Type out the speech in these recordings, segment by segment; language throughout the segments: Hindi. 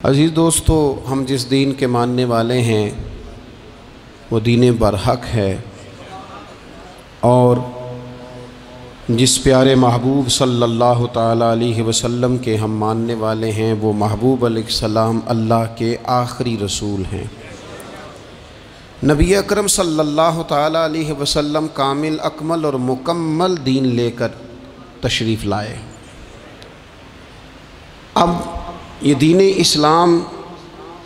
अज़ीज़ दोस्तों, हम जिस दीन के मानने वाले हैं वो दीन बरहक है और जिस प्यारे महबूब सल्लल्लाहु ताला अलैहि वसल्लम के हम मानने वाले हैं वो महबूब अलैहिस्सलाम अल्लाह के आखिरी रसूल हैं। नबी अकरम सल्लल्लाहु ताला अलैहि वसल्लम कामिल अकमल और मुकम्मल दीन लेकर तशरीफ़ लाए। अब ये दीन इस्लाम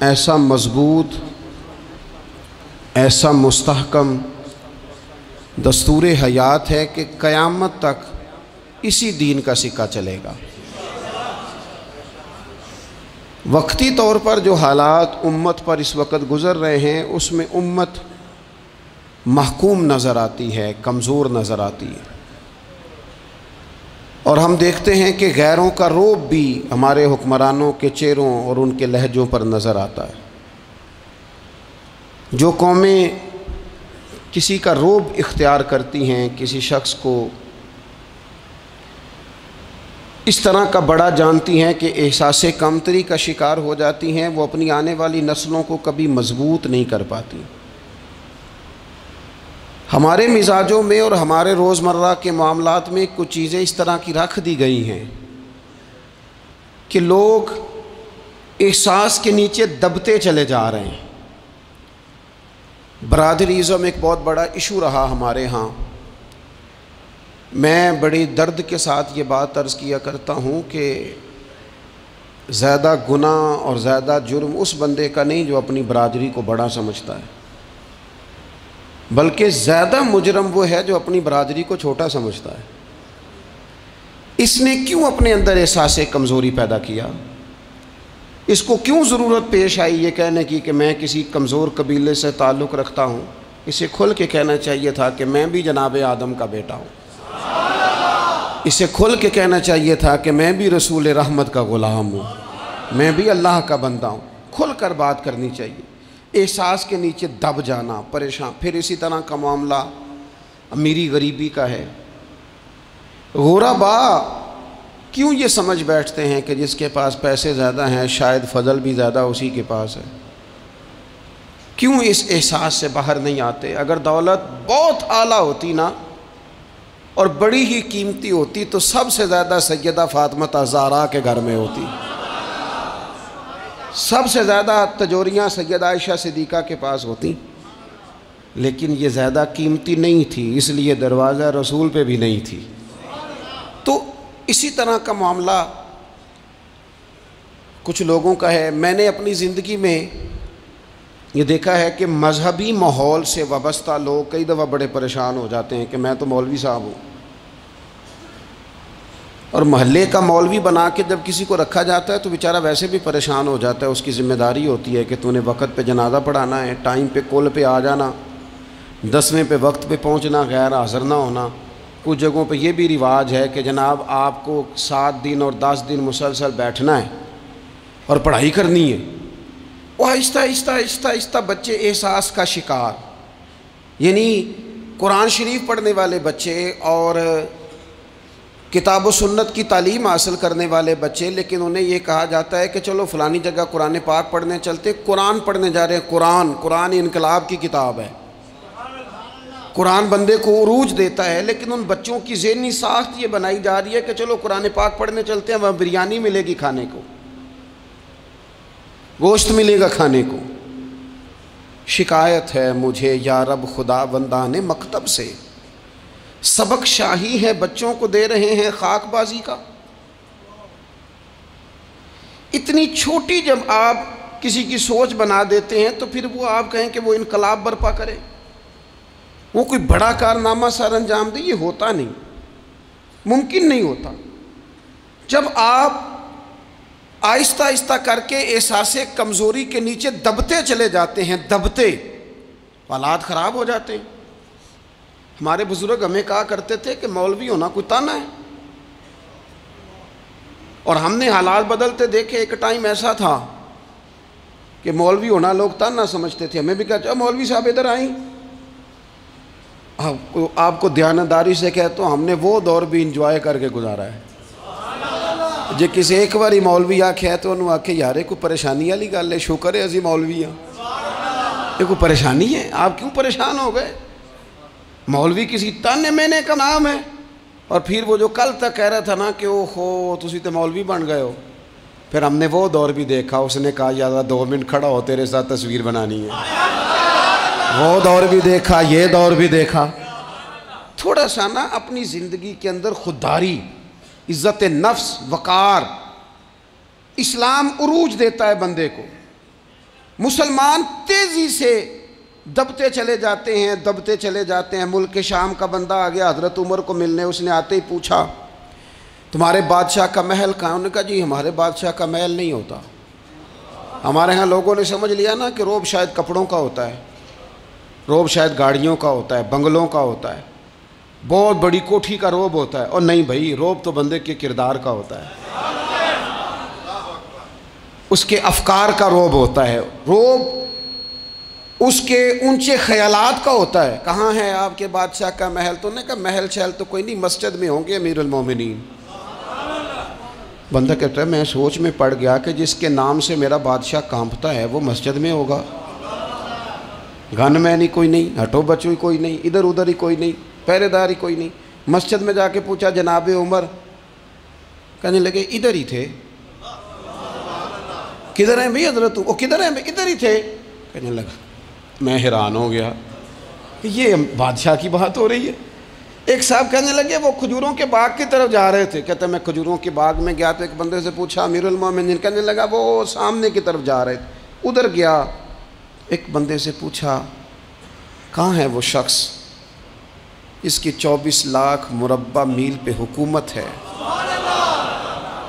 ऐसा मज़बूत, ऐसा मुस्तहकम दस्तूर हयात है कि क़यामत तक इसी दीन का सिक्का चलेगा। वक्ती तौर पर जो हालात उम्मत पर इस वक्त गुज़र रहे हैं उसमें उम्मत महकूम नज़र आती है, कमज़ोर नज़र आती है और हम देखते हैं कि गैरों का रोब भी हमारे हुक्मरानों के चेहरों और उनके लहजों पर नज़र आता है। जो कौमें किसी का रोब इख्तियार करती हैं, किसी शख्स को इस तरह का बड़ा जानती हैं कि एहसास कमतरी का शिकार हो जाती हैं, वो अपनी आने वाली नस्लों को कभी मजबूत नहीं कर पाती। हमारे मिजाजों में और हमारे रोज़मर्रा के मामलात में कुछ चीज़ें इस तरह की रख दी गई हैं कि लोग एहसास के नीचे दबते चले जा रहे हैं। बरादरीज़म एक बहुत बड़ा इशू रहा हमारे यहाँ। मैं बड़ी दर्द के साथ ये बात अर्ज़ किया करता हूँ कि ज़्यादा गुनाह और ज़्यादा जुर्म उस बंदे का नहीं जो अपनी बरादरी को बड़ा समझता है, बल्कि ज़्यादा मुजरम वो है जो अपनी बरादरी को छोटा समझता है। इसने क्यों अपने अंदर एहसास कमज़ोरी पैदा किया? इसको क्यों ज़रूरत पेश आई ये कहने की कि मैं किसी कमज़ोर कबीले से ताल्लुक़ रखता हूँ? इसे खुल के कहना चाहिए था कि मैं भी जनाब आदम का बेटा हूँ। इसे खुल के कहना चाहिए था कि मैं भी रसूल रहमत का ग़ुलाम हूँ, मैं भी अल्लाह का बंदा हूँ। खुल कर बात करनी चाहिए। एहसास के नीचे दब जाना, परेशान। फिर इसी तरह का मामला अमीरी गरीबी का है। गुरबा क्यों ये समझ बैठते हैं कि जिसके पास पैसे ज़्यादा हैं शायद फ़ज़ल भी ज़्यादा उसी के पास है? क्यों इस एहसास से बाहर नहीं आते? अगर दौलत बहुत आला होती ना और बड़ी ही कीमती होती तो सबसे ज़्यादा सैयदा फ़ातिमा ज़हरा के घर में होती। सबसे ज़्यादा तजोरियाँ सैयदा आयशा सिद्दीक़ा के पास होती, लेकिन ये ज़्यादा कीमती नहीं थी, इसलिए दरवाज़ा रसूल पे भी नहीं थी। तो इसी तरह का मामला कुछ लोगों का है। मैंने अपनी ज़िंदगी में ये देखा है कि मजहबी माहौल से वाबस्ता लोग कई दफ़ा बड़े परेशान हो जाते हैं कि मैं तो मौलवी साहब हूँ, और महल्ले का मौलवी बना के जब किसी को रखा जाता है तो बेचारा वैसे भी परेशान हो जाता है। उसकी ज़िम्मेदारी होती है कि तूने वक्त पे जनाजा पढ़ाना है, टाइम पे कुल पे आ जाना, 10वें पे वक्त पे पहुंचना, गैर हाज़िर ना होना। कुछ जगहों पे ये भी रिवाज है कि जनाब आपको 7 दिन और 10 दिन मुसलसल बैठना है और पढ़ाई करनी है। वो आहिस्ता आहिस्ता आहिस्ता आहिस्ता बच्चे एहसास का शिकार, यानी कुरान शरीफ पढ़ने वाले बच्चे और किताब व सुन्नत की तालीम हासिल करने वाले बच्चे, लेकिन उन्हें ये कहा जाता है कि चलो फ़लानी जगह कुरान पाक पढ़ने चलते। कुरान पढ़ने जा रहे हैं। कुरान इनकलाब की किताब है। कुरान बंदे को उरूज देता है, लेकिन उन बच्चों की ज़हनी साख्त ये बनाई जा रही है कि चलो कुरान पाक पढ़ने चलते हैं, वहाँ बिरयानी मिलेगी खाने को, गोश्त मिलेगा खाने को। शिकायत है मुझे या रब खुदा बंदाने मकतब से, सबक शाही है बच्चों को दे रहे हैं खाकबाजी का। इतनी छोटी जब आप किसी की सोच बना देते हैं तो फिर वो आप कहें कि वो इनकलाब बर्पा करे, वो कोई बड़ा कारनामा सर अंजाम दे, ये होता नहीं, मुमकिन नहीं होता। जब आप आहिस्ता आहिस्ता करके एहसास कमज़ोरी के नीचे दबते चले जाते हैं, दबते, हालात ख़राब हो जाते हैं। हमारे बुज़ुर्ग हमें कहा करते थे कि मौलवी होना कोई ताना है, और हमने हालात बदलते देखे। एक टाइम ऐसा था कि मौलवी होना लोग ताना समझते थे। हमें भी कहा मौलवी साहब इधर आई, आपको ध्यानदारी से कहता हूँ हमने वो दौर भी इंजॉय करके गुजारा है जे किसी एक बारी मौलवी आख्या तो उन्होंने आखे यार कोई परेशानी वाली गल है, शुक्र है असी मौलवी हाँ, ये कोई परेशानी है, आप क्यों परेशान हो गए? मौलवी किसी ताने मैंने का नाम है। और फिर वो जो कल तक कह रहा था ना कि ओहो तुसी तो मौलवी बन गए हो, फिर हमने वो दौर भी देखा, उसने कहा यार 2 मिनट खड़ा हो तेरे साथ तस्वीर बनानी है, वो दौर भी देखा, ये दौर भी देखा। थोड़ा सा ना अपनी ज़िंदगी के अंदर खुददारी, इज़्ज़त नफ्स, वक़ार, इस्लाम उरूज देता है बंदे को। मुसलमान तेज़ी से दबते चले जाते हैं, दबते चले जाते हैं। मुल्क के शाम का बंदा आ गया हज़रत उमर को मिलने, उसने आते ही पूछा तुम्हारे बादशाह का महल कहाँ? उन्होंने कहा जी हमारे बादशाह का महल नहीं होता, हमारे यहाँ लोगों ने समझ लिया ना कि रोब शायद कपड़ों का होता है, रोब शायद गाड़ियों का होता है, बंगलों का होता है, बहुत बड़ी कोठी का रोब होता है। और नहीं भाई, रोब तो बंदे के किरदार का होता है, उसके अफकार का रोब होता है, रोब उसके ऊंचे ख्यालात का होता है। कहाँ है आपके बादशाह का महल? तो उन्होंने कहा महल शहल तो कोई नहीं, मस्जिद में होंगे अमीरुल मोमिनीन। बंदा कहता है मैं सोच में पड़ गया कि जिसके नाम से मेरा बादशाह कांपता है वो मस्जिद में होगा। गनमैन ही कोई नहीं, हटो बचो ही कोई नहीं, इधर उधर ही कोई नहीं, पहरेदार ही कोई नहीं। मस्जिद में जाके पूछा जनाब उमर, कहने लगे इधर ही थे। किधर हैं भाई हजरत? वो किधर हैं भाई? इधर ही थे। कहने लगा, मैं हैरान हो गया कि ये बादशाह की बात हो रही है। एक साहब कहने लगे वो खजूरों के बाग की तरफ जा रहे थे, कहते मैं खजूरों के बाग में गया तो एक बंदे से पूछा अमीरुल मोमिनीन, कहने लगा वो सामने की तरफ जा रहे थे, उधर गया। एक बंदे से पूछा कहाँ है वो शख्स इसकी 24 लाख मुरब्बा मील पे हुकूमत है?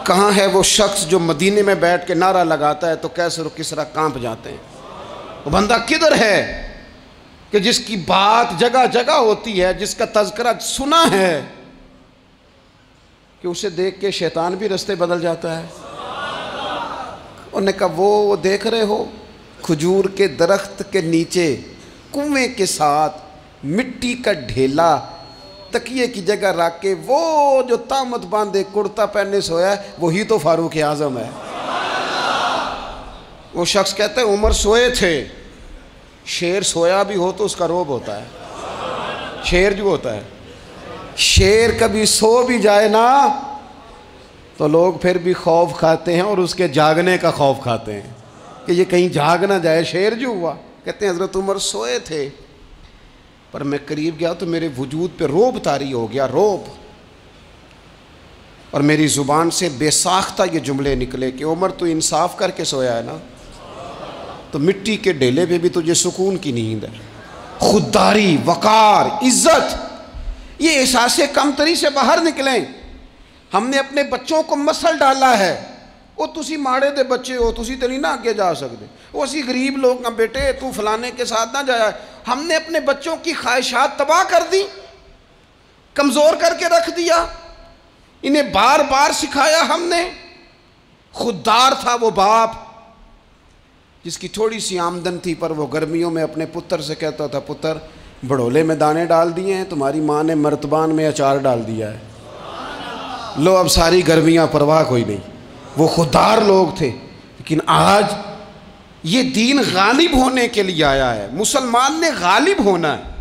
कहाँ है वो शख्स जो मदीने में बैठ के नारा लगाता है तो कैसर और किसरा कांप जाते हैं? वो बंदा किधर है कि जिसकी बात जगह जगह होती है, जिसका तज़किरा सुना है कि उसे देख के शैतान भी रास्ते बदल जाता है। उन्होंने कहा वो देख रहे हो खजूर के दरख्त के नीचे कुएं के साथ मिट्टी का ढेला तकिए की जगह रख के वो जो तामत बांधे कुर्ता पहने सोया है वही तो फारूक आजम है। वो शख्स कहता है उमर सोए थे। शेर सोया भी हो तो उसका रोब होता है। शेर जो होता है, शेर कभी सो भी जाए ना तो लोग फिर भी खौफ खाते हैं और उसके जागने का खौफ खाते हैं कि ये कहीं जाग ना जाए। शेर जो हुआ, कहते हैं हज़रत उमर सोए थे पर मैं करीब गया तो मेरे वजूद पे रोब तारी हो गया, रोब। और मेरी ज़ुबान से बेसाख्ता ये जुमले निकले कि उमर तू इंसाफ करके सोया है ना, तो मिट्टी के ढेले पे भी तुझे सुकून की नींद है। खुददारी, वक़ार, इज़्ज़त, ये एहसास कमतरी से बाहर निकलें। हमने अपने बच्चों को मसल डाला है, वो तुसी माड़े दे बच्चे हो, तुसी तो नहीं ना आगे जा सकते, वो असी गरीब लोग ना बेटे तू फलाने के साथ ना जाया। हमने अपने बच्चों की ख्वाहिशात तबाह कर दी, कमज़ोर करके रख दिया, इन्हें बार बार सिखाया हमने। खुददार था वो बाप जिसकी थोड़ी सी आमदन थी पर वो गर्मियों में अपने पुत्र से कहता था पुत्र बड़ोले में दाने डाल दिए हैं, तुम्हारी माँ ने मर्तबान में अचार डाल दिया है, लो अब सारी गर्मियाँ परवाह कोई नहीं। वो खुददार लोग थे। लेकिन आज ये दीन गालिब होने के लिए आया है, मुसलमान ने गालिब होना है।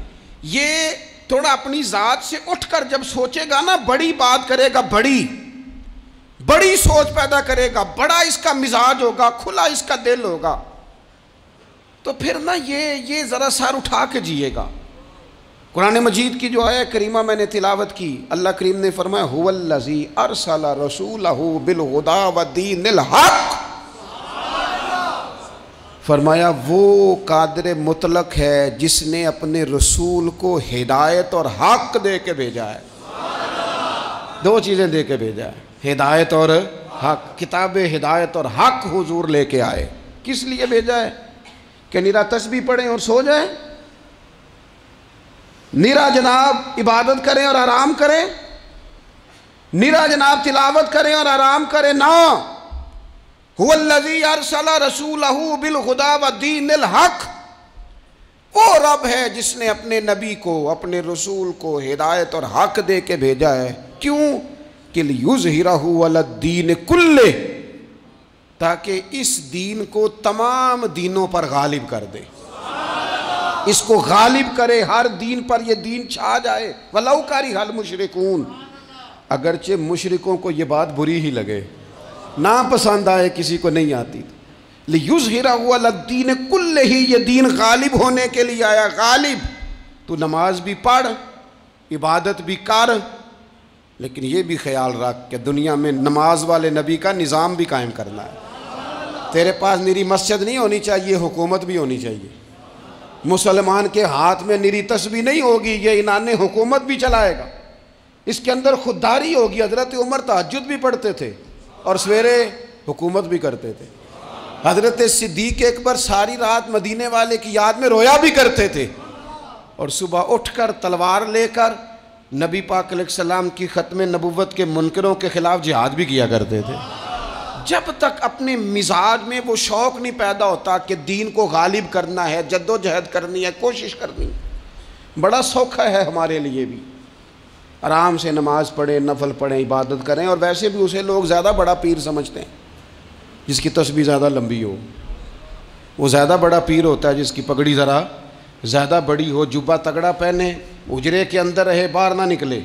ये थोड़ा अपनी ज़ात से उठकर जब सोचेगा ना, बड़ी बात करेगा, बड़ी बड़ी सोच पैदा करेगा, बड़ा इसका मिजाज होगा, खुला इसका दिल होगा, तो फिर ना ये ज़रा सर उठा के जिएगा। कुरान मजीद की जो आया करीमा मैंने तिलावत की, अल्लाह करीम ने फरमाया हुवल्लज़ी अरसला रसूलहू बिलहुदा व दीनिल हक़, फरमाया वो कादिर मुतलक है जिसने अपने रसूल को हिदायत और हक़ दे के भेजा है। दो चीज़ें दे के भेजा है, हिदायत और हक़। किताब हिदायत और हक़ हुजूर लेके आए। किस लिए भेजा है? कि निरा तस्बीह पढ़ें और सो जाएं, निरा जनाब इबादत करें और आराम करें, निरा जनाब तिलावत करें और आराम करें ना। हुवल्लज़ी अरसला रसूलहू बिलहुदा व दीनिल हक़, वो रब है जिसने अपने नबी को, अपने रसूल को हिदायत और हक़ दे के भेजा है। क्यों? कि लियुज़हिरहु अलद्दीन कुल्ले, ताकि इस दीन को तमाम दीनों पर गालिब कर दे, इसको गालिब करे, हर दीन पर ये दीन छा जाए। वलौ करिहल मुशरिकून, अगरचे मुशरिकों को ये बात बुरी ही लगे, ना पसंद आए, किसी को नहीं आती। लियुज़हिरहु अलद्दीन कुल्ले ही, ये दीन गालिब होने के लिए आया। गालिब, तू नमाज भी पढ़, इबादत भी कर, लेकिन ये भी ख्याल रख कि दुनिया में नमाज वाले नबी का निज़ाम भी कायम करना है। तेरे पास निरी मस्जिद नहीं होनी चाहिए, हुकूमत भी होनी चाहिए। मुसलमान के हाथ में निरी तस्बीह नहीं होगी, ये इनाने हुकूमत भी चलाएगा। इसके अंदर खुददारी होगी। हज़रत उमर तहज्जुद भी पढ़ते थे और सवेरे हुकूमत भी करते थे। हज़रत सिद्दीक़ अकबर सारी रात मदीने वाले की याद में रोया भी करते थे और सुबह उठकर तलवार लेकर नबी पाक अलैहिस्सलाम की ख़त्म नबुव्वत के मुनकरों के ख़िलाफ़ जिहाद भी किया करते थे। जब तक अपने मिजाज में वो शौक़ नहीं पैदा होता कि दीन को गालिब करना है, जद्दोजहद करनी है, कोशिश करनी है। बड़ा सौखा है हमारे लिए भी, आराम से नमाज पढ़ें, नफल पढ़ें, इबादत करें। और वैसे भी उसे लोग ज़्यादा बड़ा पीर समझते हैं जिसकी तस्बीह ज़्यादा लंबी हो। वो ज़्यादा बड़ा पीर होता है जिसकी पगड़ी ज़रा ज़्यादा बड़ी हो, जुब्बा तगड़ा पहने, उजरे के अंदर रहे, बाहर ना निकले,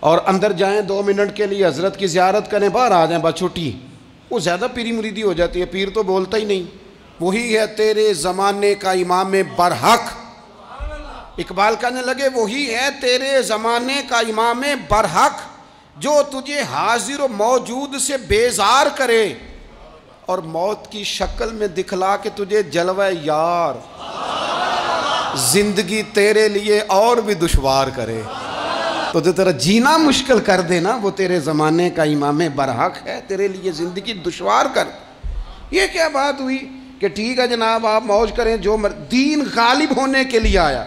और अंदर जाएं 2 मिनट के लिए हज़रत की ज़ियारत करें, बाहर आ जाएं, बस छुट्टी। वो ज़्यादा पीरी मुरीदी हो जाती है। पीर तो बोलता ही नहीं। वही है तेरे ज़माने का इमाम बरहक। इकबाल कहने लगे वही है तेरे ज़माने का इमाम बरहक, जो तुझे हाजिर व मौजूद से बेजार करे और मौत की शक्ल में दिखला के तुझे जलवा यार, जिंदगी तेरे लिए और भी दुश्वार करे, तो जो तेरा जीना मुश्किल कर देना, वो तेरे ज़माने का इमाम बरहक है, तेरे लिए ज़िंदगी दुश्वार कर। ये क्या बात हुई कि ठीक है जनाब आप मौज करें जो दीन गालिब होने के लिए आया।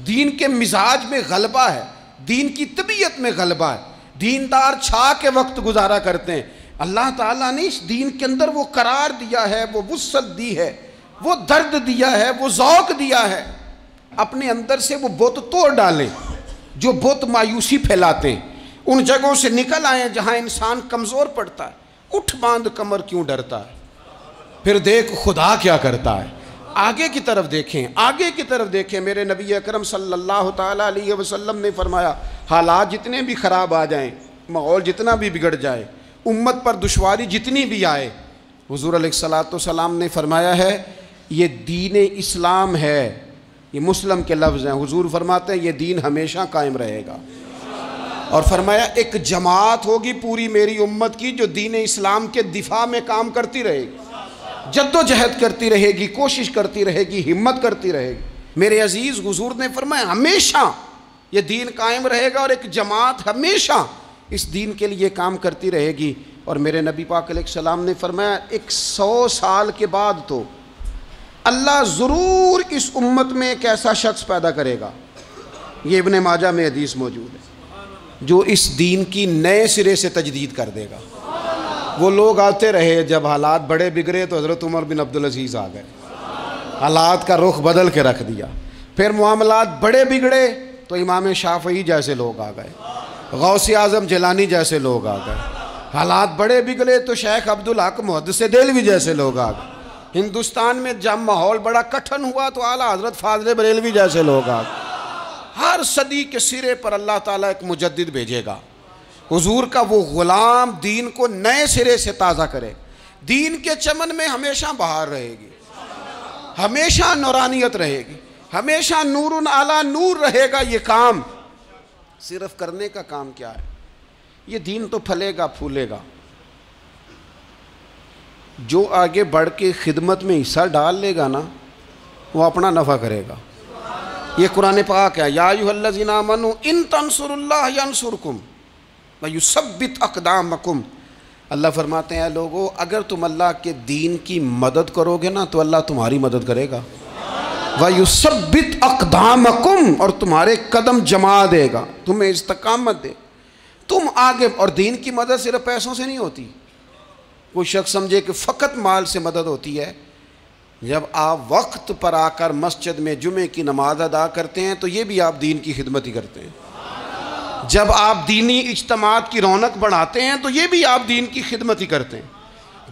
दीन के मिजाज में गलबा है, दीन की तबीयत में गलबा है। दीनदार छा के वक्त गुजारा करते हैं। अल्लाह ताला ने इस दीन के अंदर वो करार दिया है, वो वुस्सत दी है, वो दर्द दिया है, वो ज़ौक़ दिया है। अपने अंदर से वो बुत तोड़ डालें जो बुत मायूसी फैलाते हैं। उन जगहों से निकल आए जहाँ इंसान कमज़ोर पड़ता है। उठ बांध कमर क्यों डरता है, फिर देख खुदा क्या करता है। आगे की तरफ देखें, आगे की तरफ देखें। मेरे नबी अकरम सल्लल्लाहु ताला अलैहि वसल्लम ने फरमाया, हालात जितने भी ख़राब आ जाएं, माहौल जितना भी बिगड़ जाए, उम्मत पर दुश्वारी जितनी भी आए, हुज़ूर अलैहिस्सलातु वस्सलाम ने फरमाया है ये दीन इस्लाम है। ये मुस्लिम के लफ्ज़ हैं। हुज़ूर फरमाते हैं ये दीन हमेशा कायम रहेगा। और फरमाया एक जमात होगी पूरी मेरी उम्मत की जो दीन इस्लाम के दिफा में काम करती रहेगी, जद्दोजहद करती रहेगी, कोशिश करती रहेगी, हिम्मत करती रहेगी। मेरे अजीज़, हुज़ूर ने फरमाया हमेशा ये दीन कायम रहेगा और एक जमात हमेशा इस दीन के लिए काम करती रहेगी। और मेरे नबी पाक अलैहिस्सलाम ने फरमाया 100 साल के बाद तो अल्लाह ज़रूर इस उम्मत में एक ऐसा शख्स पैदा करेगा, ये इब्ने माजा में हदीस मौजूद है, जो इस दीन की नए सिरे से तजदीद कर देगा। वो लोग आते रहे, जब हालात बड़े बिगड़े तो हज़रत उमर बिन अब्दुल अज़ीज़ आ गए, हालात का रुख बदल के रख दिया। फिर मामलात बड़े बिगड़े तो इमाम शाफ़ई जैसे लोग आ गए, गौसे आज़म जिलानी जैसे लोग आ गए। हालात बड़े बिगड़े तो शेख अब्दुल हक मुहद्दिस देलवी जैसे लोग आ गए। हिंदुस्तान में जब माहौल बड़ा कठिन हुआ तो आला हज़रत फाज़िल बरेलवी जैसे लोग आ गए। हर सदी के सिरे पर अल्लाह ताला एक मुजद्दिद भेजेगा, हुजूर का वो ग़ुलाम दीन को नए सिरे से ताज़ा करे। दीन के चमन में हमेशा बहार रहेगी, हमेशा नूरानियत रहेगी, हमेशा नूरुन आला नूर रहेगा। ये काम सिर्फ करने का काम क्या है, ये दीन तो फलेगा फूलेगा। जो आगे बढ़ के खिदमत में हिस्सा डाल लेगा ना, वो अपना नफ़ा करेगा। ये कुरान पाक है, या अय्युहल्लज़ीना आमनू इन तंसुरुल्लाह यंसुरकुम व युसब्बित अक़दामकुम। अल्लाह फरमाते हैं लोगों, अगर तुम अल्लाह के दीन की मदद करोगे ना तो अल्लाह तुम्हारी मदद करेगा। व युसब्बित अक़दामकुम, और तुम्हारे कदम जमा देगा, तुम्हें इस्तिक़ामत दे, तुम आगे। और दीन की मदद सिर्फ पैसों से नहीं होती। कोई शख्स समझे कि फ़कत माल से मदद होती है। जब आप वक्त पर आकर मस्जिद में जुमे की नमाज अदा करते हैं तो ये भी आप दीन की खिदमत ही करते हैं। जब आप दीनी इज्तिमात की रौनक बढ़ाते हैं तो ये भी आप दीन की खिदमत ही करते हैं।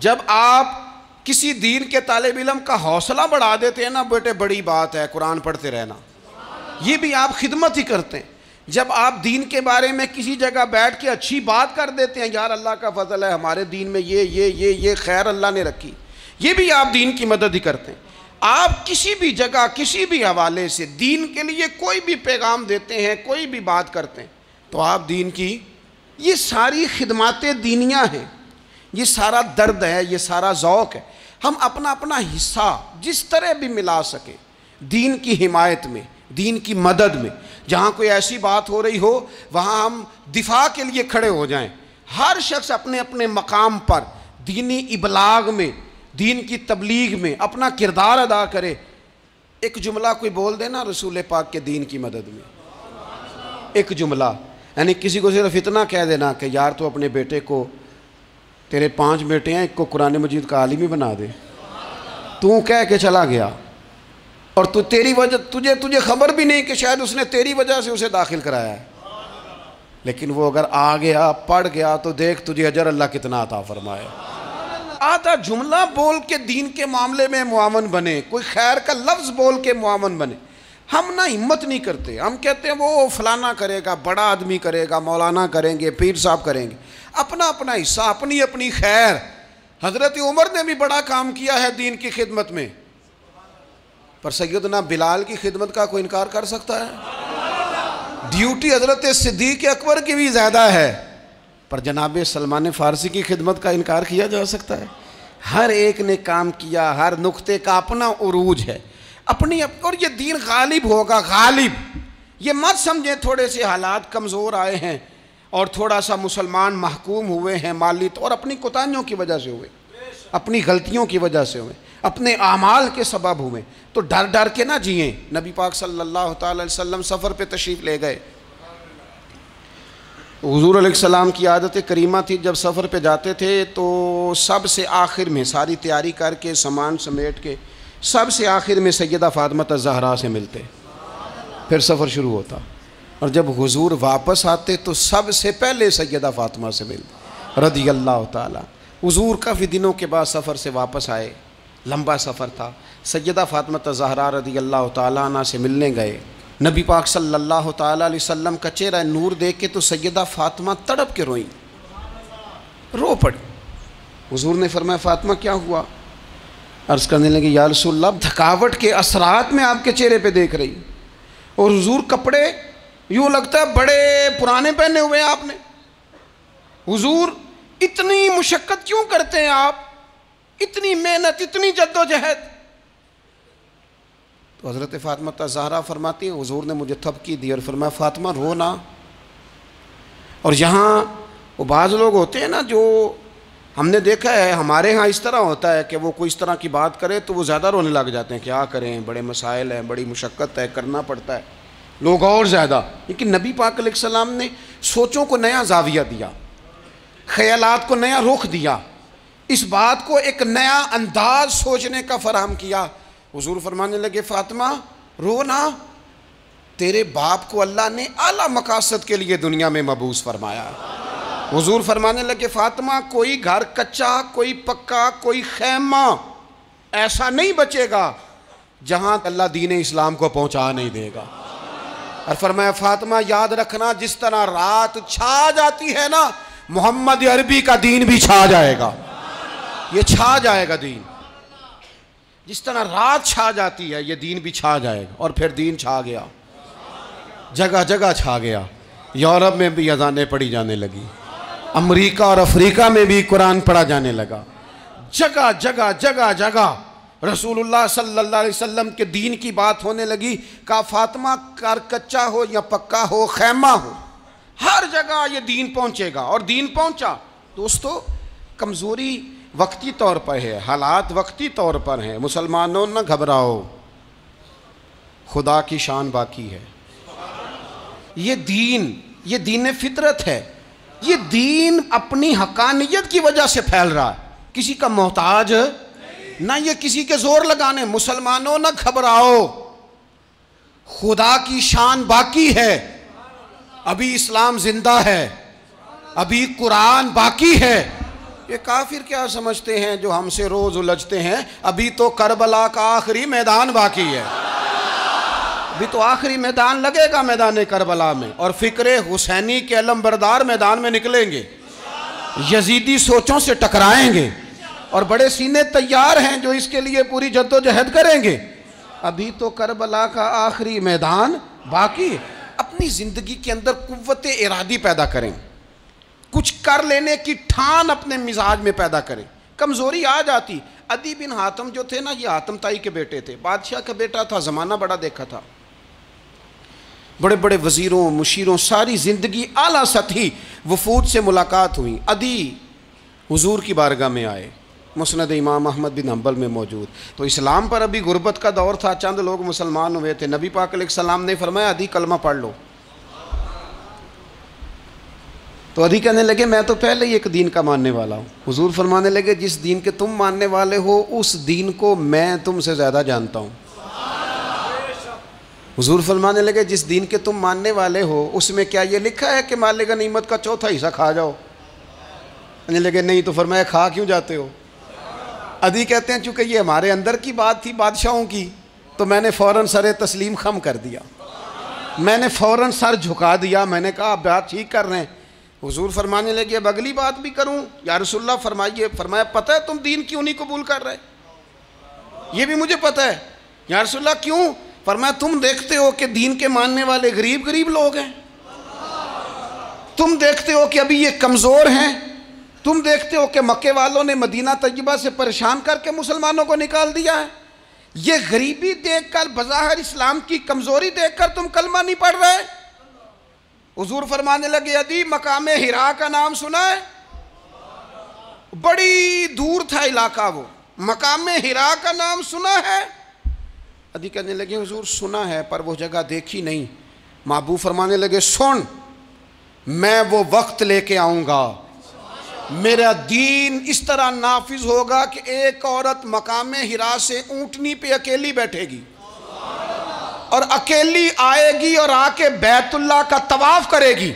जब आप किसी दीन के तालिब इल्म का हौसला बढ़ा देते हैं ना, बेटे बड़ी बात है कुरान पढ़ते रहना, ये भी आप खिदमत ही करते हैं। जब आप दीन के बारे में किसी जगह बैठ के अच्छी बात कर देते हैं, यार अल्लाह का फजल है हमारे दीन में ये खैर अल्लाह ने रखी, ये भी आप दीन की मदद ही करते हैं। आप किसी भी जगह किसी भी हवाले से दीन के लिए कोई भी पैगाम देते हैं, कोई भी बात करते हैं, तो आप दीन की ये सारी खिदमतें दीनियाँ हैं, ये सारा दर्द है, ये सारा ज़ौक़ है। हम अपना अपना हिस्सा जिस तरह भी मिला सके दीन की हिमायत में, दीन की मदद में। जहाँ कोई ऐसी बात हो रही हो वहाँ हम दिफा के लिए खड़े हो जाएं। हर शख्स अपने अपने मकाम पर दीनी इबलाग में, दीन की तबलीग में अपना किरदार अदा करे। एक जुमला कोई बोल देना रसूल पाक के दीन की मदद में, एक जुमला, यानी किसी को सिर्फ इतना कह देना कि यार तू अपने बेटे को, तेरे 5 बेटे हैं, एक को कुरान मजीद का आलिम ही बना दे। तू कह के चला गया और तू तेरी वजह तुझे खबर भी नहीं कि शायद उसने तेरी वजह से उसे दाखिल कराया है, लेकिन वो अगर आ गया पढ़ गया तो देख तुझे अजर अल्लाह कितना अता फरमाए। आधा जुमला बोल के दीन के मामले में मुआवन बने, कोई खैर का लफ्ज़ बोल के मुआवन बने। हम ना हिम्मत नहीं करते, हम कहते हैं वो फलाना करेगा, बड़ा आदमी करेगा, मौलाना करेंगे, पीर साहब करेंगे। अपना अपना हिस्सा, अपनी अपनी खैर। हज़रत उमर ने भी बड़ा काम किया है दीन की खिदमत में, पर सैयदना बिलाल की खिदमत का कोई इनकार कर सकता है? ड्यूटी हज़रत सिद्दीक़ अकबर की भी ज़्यादा है, पर जनाब सलमान फ़ारसी की खिदमत का इनकार किया जा सकता है? हर एक ने काम किया, हर नुक्ते का अपना उरूज है, अपनी। और ये दीन गालिब होगा, गालिब। ये मत समझें थोड़े से हालात कमज़ोर आए हैं और थोड़ा सा मुसलमान महकूम हुए हैं माली तौर, अपनी कोताहियों की वजह से हुए, अपनी गलतियों की वजह से हुए, अपने आमाल के सबब हुए। तो डर डर के ना जिए। नबी पाक सल्लल्लाहु अलैहि वसल्लम सफ़र पे तशरीफ़ ले गए। हुज़ूर अलैहिस्सलाम की आदत करीमा थी, जब सफ़र पे जाते थे तो सबसे आखिर में सारी तैयारी करके सामान समेट के सबसे आखिर में सैयदा फ़ातिमा ज़हरा से मिलते, फिर सफ़र शुरू होता। और जब हुज़ूर वापस आते तो सबसे पहले सैयदा फ़ातिमा से मिलते रज़ियल्लाहु ताला। हुज़ूर काफ़ी दिनों के बाद सफ़र से वापस आए, लंबा सफ़र था। सैयदा फ़ातिमा ज़हरा रज़ियल्लाहु ताला अन्हा से मिलने गए। नबी पाक सल्लल्लाहु ताला अलैहि वसल्लम का चेहरा नूर देख के तो सैयदा फ़ातिमा तड़प के रोईं, रो पड़ी। हुज़ूर ने फरमाया फ़ातिमा क्या हुआ? अर्ज़ करने लगे या रसूलल्लाह, थकावट के असरात में आपके चेहरे पे देख रही, और हुज़ूर कपड़े यूँ लगता है बड़े पुराने पहने हुए हैं आपने। हुज़ूर इतनी मुशक्क़त क्यों करते हैं आप, इतनी मेहनत, इतनी जद्दोजहद? तो हज़रत फ़ातिमा ज़हरा फरमाती हैं हुज़ूर ने मुझे थपकी दी और फरमाया फ़ातिमा रो ना। और यहाँ वो बाज़ लोग होते हैं ना, जो हमने देखा है हमारे यहाँ इस तरह होता है कि वो कोई इस तरह की बात करे तो वो ज़्यादा रोने लग जाते हैं, क्या करें, बड़े मसाइल हैं, बड़ी मुशक्क़त है, करना पड़ता है, लोग और ज़्यादा। लेकिन नबी पाक अलैहिस्सलाम ने सोचों को नया जाविया दिया, ख़यालात को नया रुख दिया, इस बात को एक नया अंदाज सोचने का फराहम किया। हुज़ूर फरमाने लगे फ़ातिमा रो ना, तेरे बाप को अल्लाह ने आला मकासद के लिए दुनिया में मबूस फरमाया। हुज़ूर फरमाने लगे फ़ातिमा कोई घर कच्चा, कोई पक्का, कोई खैमा ऐसा नहीं बचेगा जहाँ अल्लाह दीन इस्लाम को पहुँचा नहीं देगा। और फरमाया फ़ातिमा याद रखना, जिस तरह रात छा जाती है ना, मोहम्मद अरबी का दीन भी छा जाएगा, ये छा जाएगा दीन। जिस तरह रात छा जाती है ये दीन भी छा जाएगा। और फिर दीन छा गया, जगह जगह छा गया। यूरोप में भी अज़ानें पढ़ी जाने लगी, अमेरिका और अफ्रीका में भी कुरान पढ़ा जाने लगा, जगह जगह जगह जगह रसूलुल्लाह सल्लल्लाहु अलैहि वसल्लम के दीन की बात होने लगी। कहा फ़ातिमा घर कच्चा हो या पक्का हो, खैमा हो, हर जगह ये दीन पहुँचेगा। और दीन पहुँचा। दोस्तों कमज़ोरी वक्ती तौर पर है, हालात वक्ती तौर पर हैं। मुसलमानों न घबराओ, खुदा की शान बाकी है। ये दीन फितरत है। ये दीन अपनी हकानियत की वजह से फैल रहा है, किसी का मोहताज ना, ये किसी के जोर लगाने। मुसलमानों न घबराओ, खुदा की शान बाकी है। अभी इस्लाम जिंदा है, अभी कुरान बाकी है। ये काफिर क्या समझते हैं जो हमसे रोज उलझते हैं, अभी तो करबला का आखिरी मैदान बाकी है, अभी तो आखिरी मैदान लगेगा मैदान करबला में, और फिक्रे हुसैनी के अलमबरदार मैदान में निकलेंगे, यजीदी सोचों से टकराएंगे, और बड़े सीने तैयार हैं जो इसके लिए पूरी जद्दोजहद करेंगे। अभी तो करबला का आखिरी मैदान बाकी है। अपनी ज़िंदगी के अंदर कुव्वत इरादी पैदा करें, कुछ कर लेने की ठान अपने मिजाज में पैदा करें। कमज़ोरी आ जाती। अदी बिन हातम जो थे ना, ये हातम ताई के बेटे थे, बादशाह का बेटा था, ज़माना बड़ा देखा था, बड़े बड़े वज़ीरों मुशीरों, सारी ज़िंदगी आला सतही वफूद से मुलाकात हुई। अदी हुजूर की बारगाह में आए, मुस्नद इमाम अहमद बिन हम्बल में मौजूद। तो इस्लाम पर अभी गुर्बत का दौर था, चंद लोग मुसलमान हुए थे। नबी पाक अलैहिस्सलाम ने फरमाया अदी कलमा पढ़ लो। तो अदी कहने लगे मैं तो पहले ही एक दीन का मानने वाला हूँ। हुजूर फरमाने लगे जिस दीन के तुम मानने वाले हो उस दीन को मैं तुमसे ज़्यादा जानता हूँ। हुजूर फरमाने लगे जिस दीन के तुम मानने वाले हो उसमें क्या ये लिखा है कि माले गनीमत का चौथा हिस्सा खा जाओ? कहने लगे नहीं। तो फरमाया खा क्यों जाते हो? अदी कहते हैं चूँकि ये हमारे अंदर की बात थी बादशाहों की, तो मैंने फ़ौरन सर तस्लीम खम कर दिया, मैंने फ़ौरन सर झुका दिया। मैंने कहा आप बात ठीक कर रहे हैं। हुजूर फरमाने लगे अब अगली बात भी करूं या रसूलुल्लाह फरमाइए। फरमाया पता है तुम दीन क्यों नहीं कबूल कर रहे? ये भी मुझे पता है। या रसूलुल्लाह क्यों? फरमाया तुम देखते हो कि दीन के मानने वाले गरीब गरीब लोग हैं, तुम देखते हो कि अभी ये कमज़ोर हैं, तुम देखते हो कि मक्के वालों ने मदीना तैयबा से परेशान करके मुसलमानों को निकाल दिया है। ये गरीबी देखकर, बज़ाहिर इस्लाम की कमज़ोरी देखकर तुम कलमा नहीं पढ़ रहे। हुजूर फरमाने लगे अदी मकामे हिरा का नाम सुना है? बड़ी दूर था इलाका वो, मकामे हिरा का नाम सुना है? अदी कहने लगे हुजूर सुना है पर वो जगह देखी नहीं। महबूब फरमाने लगे सुन, मैं वो वक्त लेके आऊँगा, मेरा दीन इस तरह नाफिज होगा कि एक औरत मकामे हिरा से ऊँटनी पे अकेली बैठेगी और अकेली आएगी और आके बैतुल्लाह का तवाफ करेगी,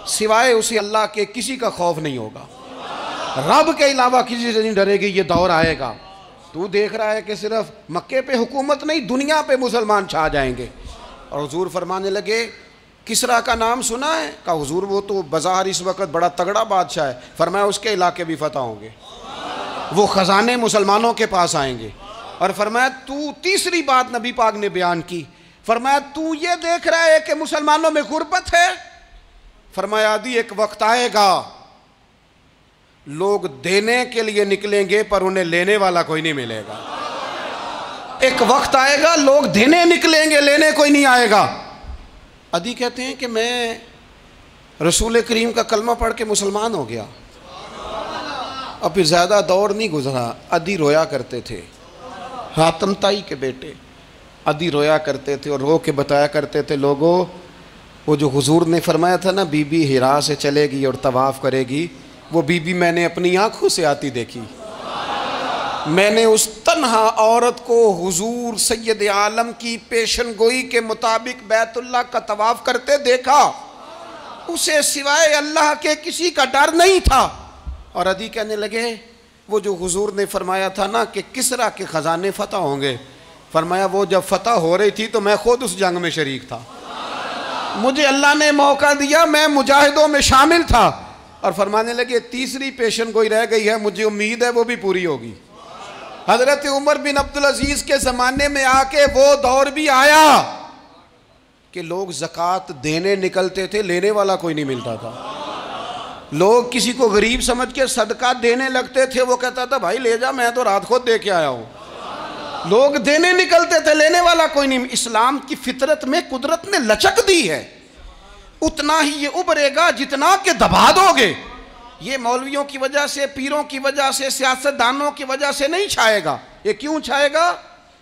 सिवाय उसे अल्लाह के किसी का खौफ नहीं होगा, रब के अलावा किसी से नहीं डरेगी। ये दौर आएगा। तू देख रहा है कि सिर्फ मक्के पे हुकूमत नहीं, दुनिया पे मुसलमान छा जाएंगे। और हुजूर फरमाने लगे किसरा का नाम सुना है? कहा हुजूर वो तो बाज़ार इस वक्त बड़ा तगड़ा बादशाह है। फरमाया उसके इलाके भी फतह होंगे, वो ख़जाने मुसलमानों के पास आएंगे। और फरमाया तू, तीसरी बात नबी पाक ने बयान की, फरमाया तू ये देख रहा है कि मुसलमानों में गुर्बत है? फरमाया आदि एक वक्त आएगा लोग देने के लिए निकलेंगे पर उन्हें लेने वाला कोई नहीं मिलेगा। एक वक्त आएगा लोग देने निकलेंगे, लेने कोई नहीं आएगा। अदी कहते हैं कि मैं रसूल करीम का कलमा पढ़ के मुसलमान हो गया। अब फिर ज़्यादा दौर नहीं गुजरा, अदी रोया करते थे, हातम ताई के बेटे अदी रोया करते थे और रो के बताया करते थे लोगों वो जो हुजूर ने फरमाया था ना बीबी हिरा से चलेगी और तवाफ़ करेगी, वो बीबी मैंने अपनी आँखों से आती देखी। मैंने उस तन्हा औरत को हुजूर सैयद आलम की पेशन गोई के मुताबिक बैतुल्लाह का तवाफ़ करते देखा, उसे सिवाय अल्लाह के किसी का डर नहीं था। और अदी कहने लगे वो जो हुजूर ने फरमाया था ना कि किसरा के ख़जाने फ़तह होंगे, फरमाया वो जब फ़तह हो रही थी तो मैं खुद उस जंग में शरीक था, मुझे अल्लाह ने मौका दिया, मैं मुजाहिदों में शामिल था। और फरमाने लगे तीसरी पेशन गोई रह गई है, मुझे उम्मीद है वो भी पूरी होगी। हज़रत उमर बिन अब्दुल अजीज़ के ज़माने में आके वो दौर भी आया कि लोग ज़कात देने निकलते थे, लेने वाला कोई नहीं मिलता था। लोग किसी को गरीब समझ के सदका देने लगते थे, वो कहता था भाई ले जा, मैं तो रात खुद दे के आया हूँ। लोग देने निकलते थे, लेने वाला कोई नहीं। इस्लाम की फितरत में कुदरत ने लचक दी है, उतना ही ये उभरेगा जितना के दबा दोगे। ये मौलवियों की वजह से, पीरों की वजह से, सियासतदानों की वजह से नहीं छाएगा। ये क्यों छाएगा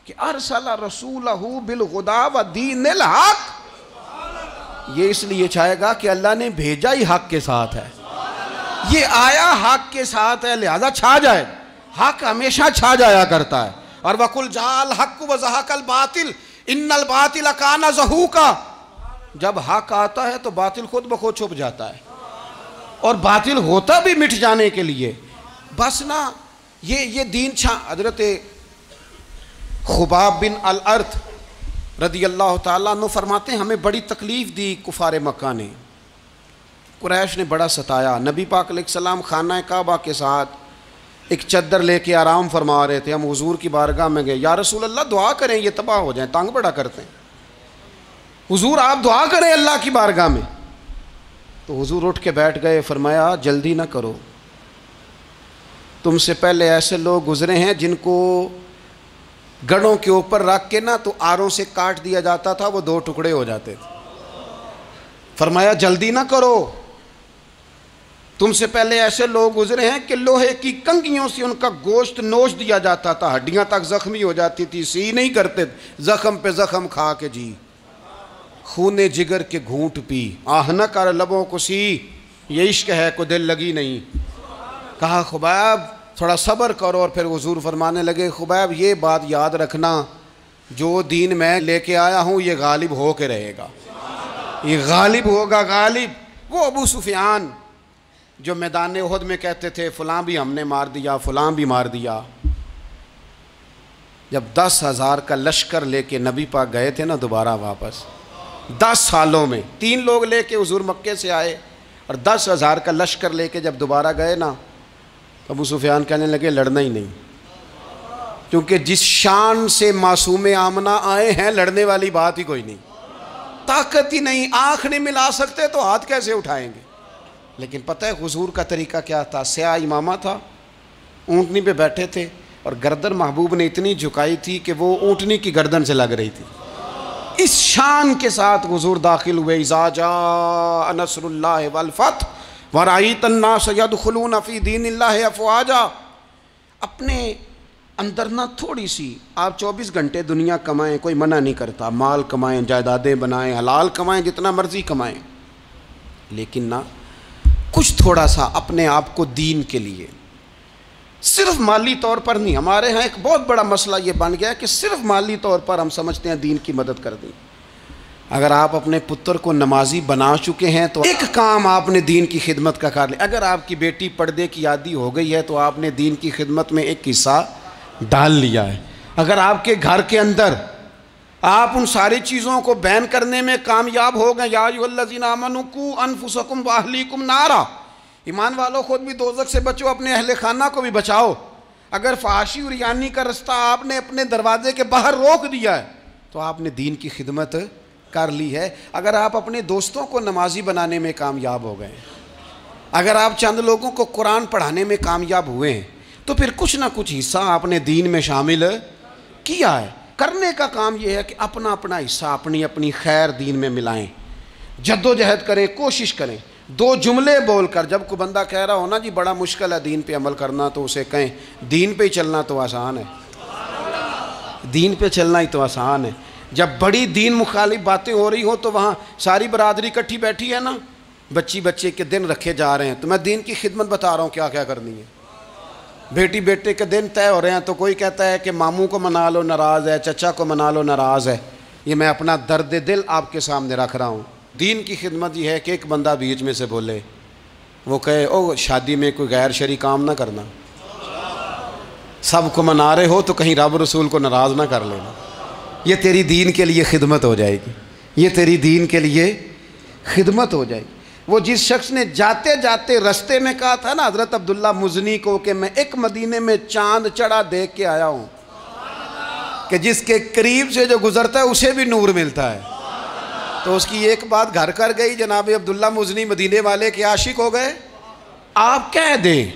कि अरसला रसूलहू बिलहुदा व दीनिल हक, ये इसलिए छाएगा कि अल्लाह ने भेजा ही हक के साथ है, ये आया हक के साथ है, लिहाजा छा जाए। हक हमेशा छा जाया करता है। और वकुल जाल हक व ज़हकल बातिल इन्नल बातिल काना ज़हूका, जब हक आता है तो बातिल खुद ब खुद छुप जाता है, और बातिल होता भी मिट जाने के लिए। बस ना ये दीन हजरत खुबाब बिन अल अर्थ रदी अल्लाह ताला अन्हु फरमाते हैं, हमें बड़ी तकलीफ़ दी कुफार मक्का ने, कुरैश ने बड़ा सताया। नबी पाक अलैहिस्सलाम खाना काबा के साथ एक चद्दर लेके आराम फरमा रहे थे। हम हुजूर की बारगाह में गए, या रसूल अल्लाह दुआ करें ये तबाह हो जाए, तंग बड़ा करते हैं, हुजूर आप दुआ करें अल्लाह की बारगाह में। तो हुजूर उठ के बैठ गए, फरमाया जल्दी ना करो, तुमसे पहले ऐसे लोग गुजरे हैं जिनको गढ़ों के ऊपर रख के ना तो आरों से काट दिया जाता था, वो 2 टुकड़े हो जाते थे। फरमाया जल्दी ना करो, तुमसे पहले ऐसे लोग गुजरे हैं कि लोहे की कंगियों से उनका गोश्त नोच दिया जाता था, हड्डियां तक जख्मी हो जाती थी, सी नहीं करते, जख्म पे जख्म खा के जी, खूने जिगर के घूंट पी, आह न कर लबों को सी, ये इश्क है को दिल लगी नहीं। कहा खुबैब थोड़ा सब्र करो, और फिर हुजूर फरमाने लगे, खुबैब ये बात याद रखना, जो दीन मैं लेके आया हूँ ये गालिब हो के रहेगा, ये गालिब होगा, गालिब। वो अबू सुफियान जो मैदान उहद में कहते थे फ़लाँ भी हमने मार दिया, फ़लाँ भी मार दिया, जब 10,000 का लश्कर लेके नबी पाक गए थे ना दोबारा वापस, 10 सालों में 3 लोग लेके हुजूर मक्के से आए, और 10,000 का लश्कर लेके जब दोबारा गए ना, अबू सुफियान कहने लगे लड़ना ही नहीं, क्योंकि जिस शान से मासूम आमना आए हैं लड़ने वाली बात ही कोई नहीं, ताकत ही नहीं, आँख नहीं मिला सकते तो हाथ कैसे उठाएंगे। लेकिन पता है हुजूर का तरीका क्या था, स्याह इमामा था, ऊँटनी पे बैठे थे, और गर्दन महबूब ने इतनी झुकाई थी कि वो ऊँटनी की गर्दन से लग रही थी। इस शान के साथ हुजूर दाखिल हुए, इज़ा जा नस्रुल्लाह वल फतह वराईतन नास यदखुलून फी दीनिल्लाहि अफ़वाजा। अपने अंदर ना थोड़ी सी आप 24 घंटे दुनिया कमाएं, कोई मना नहीं करता, माल कमाएं, जायदादें बनाएं, हलाल कमाएं, जितना मर्जी कमाएं, लेकिन ना कुछ थोड़ा सा अपने आप को दीन के लिए, सिर्फ माली तौर पर नहीं। हमारे यहाँ एक बहुत बड़ा मसला ये बन गया कि सिर्फ माली तौर पर हम समझते हैं दीन की मदद कर दी। अगर आप अपने पुत्र को नमाजी बना चुके हैं तो एक काम आपने दीन की खिदमत का कर लिया। अगर आपकी बेटी पर्दे की आदी हो गई है तो आपने दीन की खिदमत में एक हिस्सा डाल लिया है। अगर आपके घर के अंदर आप उन सारी चीज़ों को बैन करने में कामयाब हो गए, या अय्युहल्लज़ीना आमनू कू अनफुसकुम व अहलीकुम नारा, ईमान वालों खुद भी दोज़ख से बचो, अपने अहले खाना को भी बचाओ। अगर फाहशी और यानी का रास्ता आपने अपने दरवाजे के बाहर रोक दिया है तो आपने दीन की खिदमत कर ली है। अगर आप अपने दोस्तों को नमाजी बनाने में कामयाब हो गए, अगर आप चंद लोगों को कुरान पढ़ाने में कामयाब हुए हैं, तो फिर कुछ ना कुछ हिस्सा आपने दीन में शामिल किया है। करने का काम यह है कि अपना अपना हिस्सा, अपनी अपनी खैर दीन में मिलाएं, जद्दोजहद करें, कोशिश करें। 2 जुमले बोलकर, जब कोई बंदा कह रहा हो ना जी बड़ा मुश्किल है दीन पे अमल करना, तो उसे कहें दीन पे ही चलना तो आसान है, दीन पे चलना ही तो आसान है। जब बड़ी दीन मुखालिफ बातें हो रही हो तो वहाँ सारी बरादरी इकट्ठी बैठी है ना, बच्चे के दिन रखे जा रहे हैं, तो मैं दीन की खिदमत बता रहा हूँ क्या क्या करनी है। बेटी बेटे के दिन तय हो रहे हैं तो कोई कहता है कि मामू को मना लो नाराज़ है, चचा को मना लो नाराज़ है। ये मैं अपना दर्द दिल आपके सामने रख रहा हूँ। दीन की खिदमत ये है कि एक बंदा बीच में से बोले, वो कहे ओ शादी में कोई गैर शरी काम ना करना, सबको मना रहे हो तो कहीं रब रसूल को नाराज़ ना कर लेना। ये तेरी दीन के लिए खिदमत हो जाएगी, ये तेरी दीन के लिए खिदमत हो जाएगी। वो जिस शख्स ने जाते जाते रास्ते में कहा था ना हज़रत अब्दुल्ला मुज़नी को कि मैं एक मदीने में चांद चढ़ा देख के आया हूँ, कि जिसके करीब से जो गुज़रता है उसे भी नूर मिलता है, तो उसकी एक बात घर कर गई, जनाब अब्दुल्ला मुज़नी मदीने वाले के आशिक हो गए। आप कह दें,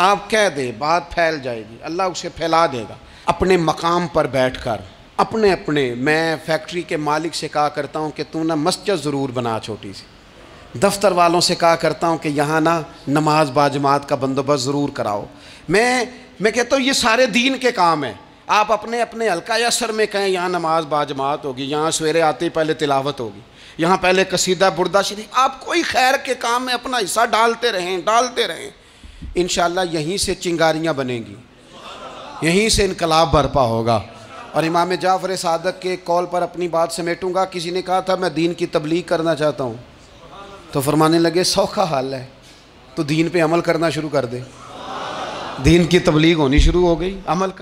आप कह दें, बात फैल जाएगी, अल्लाह उसे फैला देगा। अपने मकाम पर बैठकर अपने अपने, मैं फैक्ट्री के मालिक से कहा करता हूँ कि तू ना मस्जिद ज़रूर बना छोटी सी, दफ्तर वालों से कहा करता हूँ कि यहाँ ना नमाज बाजमात का बंदोबस्त ज़रूर कराओ। मैं कहता हूँ ये सारे दीन के काम हैं। आप अपने अपने हल्का या असर में कहें यहाँ नमाज बाजमात होगी, यहाँ सवेरे आते ही पहले तिलावत होगी, यहाँ पहले कसीदा बुर्दा शरीफ, आप कोई खैर के काम में अपना हिस्सा डालते रहें। इंशाअल्लाह यहीं से चिंगारियाँ बनेंगी, यहीं से इनकलाब बरपा होगा। और इमाम जाफ़र सादक के कौल पर अपनी बात समेटूंगा। किसी ने कहा था मैं दीन की तबलीग करना चाहता हूँ, तो फरमाने लगे सौखा हाल है, तो दीन पे अमल करना शुरू कर दे। दीन की तबलीग होनी शुरू हो गई, अमल कर